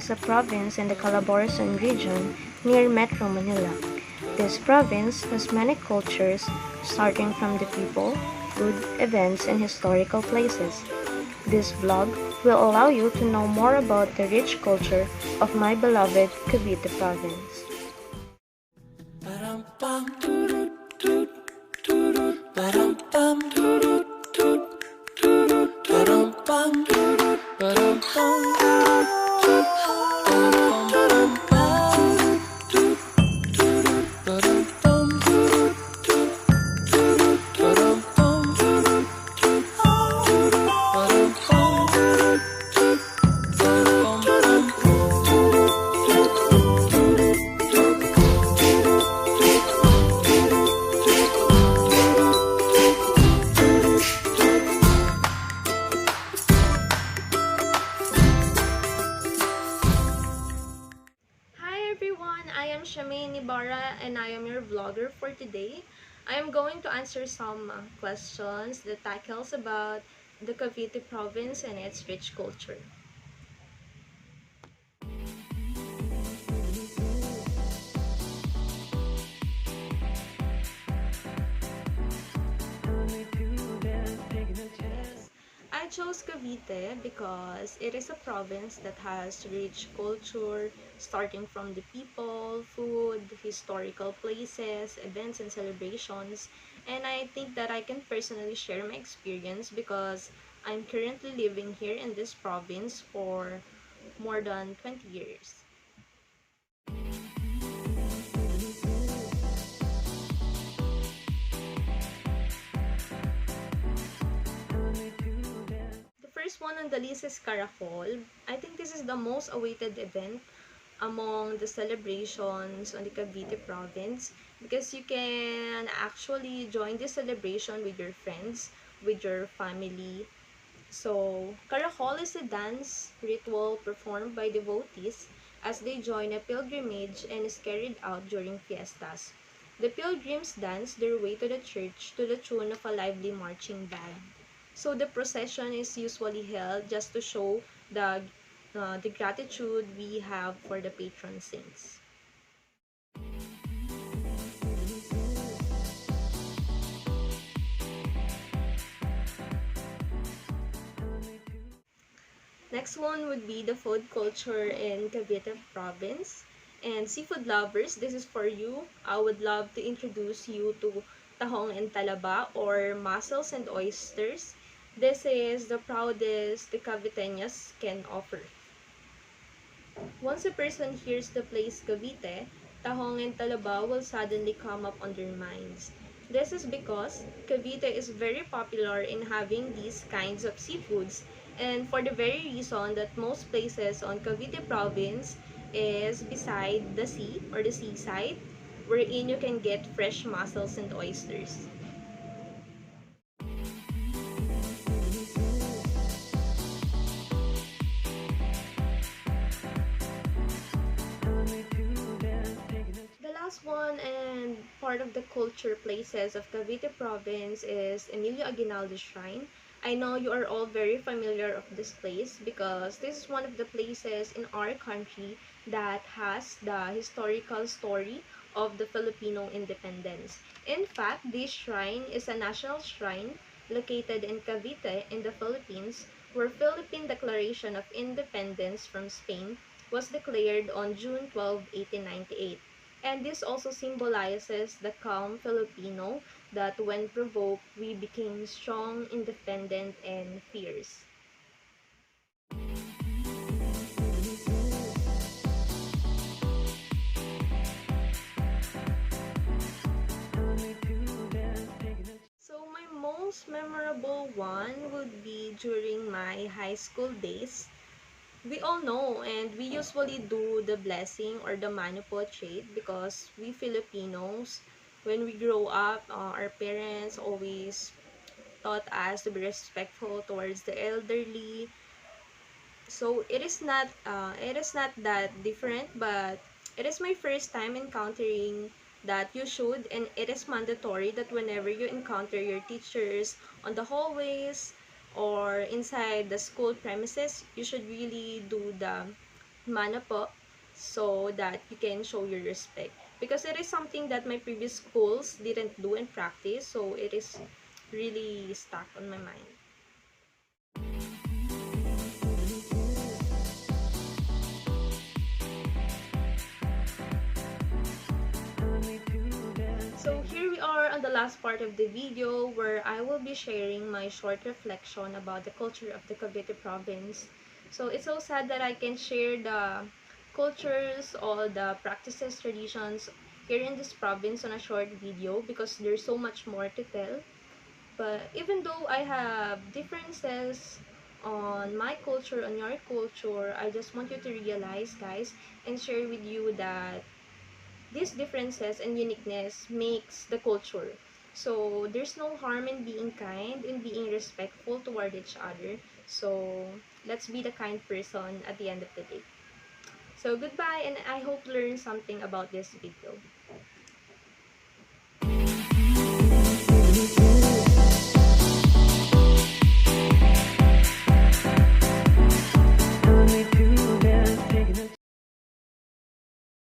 is a province in the Calabarzon region near Metro Manila. This province has many cultures, starting from the people, food, events, and historical places. This vlog will allow you to know more about the rich culture of my beloved Cavite province. I am Shamaine Ibarra and I am your vlogger for today. I am going to answer some questions that tackles about the Cavite province and its rich culture. I chose Cavite because it is a province that has rich culture, starting from the people, food, historical places, events, and celebrations. And I think that I can personally share my experience because I'm currently living here in this province for more than 20 years. The first one on the list is Caracol. I think this is the most awaited event among the celebrations on the Cavite province because you can actually join this celebration with your friends, with your family. So, Caracol is a dance ritual performed by devotees as they join a pilgrimage and is carried out during fiestas. The pilgrims dance their way to the church to the tune of a lively marching band. So the procession is usually held just to show the gratitude we have for the patron saints. Next one would be the food culture in Cavite province. And seafood lovers, this is for you. I would love to introduce you to tahong and talaba or mussels and oysters. This is the proudest the Caviteñas can offer. Once a person hears the place Cavite, tahong and talaba will suddenly come up on their minds. This is because Cavite is very popular in having these kinds of seafoods, and for the very reason that most places on Cavite province is beside the sea or the seaside, wherein you can get fresh mussels and oysters. The last one and part of the culture places of Cavite province is Emilio Aguinaldo Shrine. I know you are all very familiar of this place because this is one of the places in our country that has the historical story of the Filipino independence. In fact, this shrine is a national shrine located in Cavite in the Philippines, where Philippine Declaration of Independence from Spain was declared on June 12, 1898. And this also symbolizes the calm Filipino that when provoked, we became strong, independent, and fierce. So my most memorable one would be during my high school days. We all know and we usually do the blessing or the manu portrait because we Filipinos, when we grow up, our parents always taught us to be respectful towards the elderly. So it is not that different, but it is my first time encountering that you should, and it is mandatory that whenever you encounter your teachers on the hallways or inside the school premises, you should really do mana po, so that you can show your respect. Because it is something that my previous schools didn't do and practice, so it is really stuck on my mind. So here we are on the last part of the video where I will be sharing my short reflection about the culture of the Cavite province. So it's so sad that I can share the cultures, all the practices, traditions here in this province on a short video because there's so much more to tell. But even though I have differences on my culture, on your culture, I just want you to realize, guys, and share with you that these differences and uniqueness makes the culture. So there's no harm in being kind and being respectful toward each other. So let's be the kind person at the end of the day. So goodbye, and I hope you learned something about this video.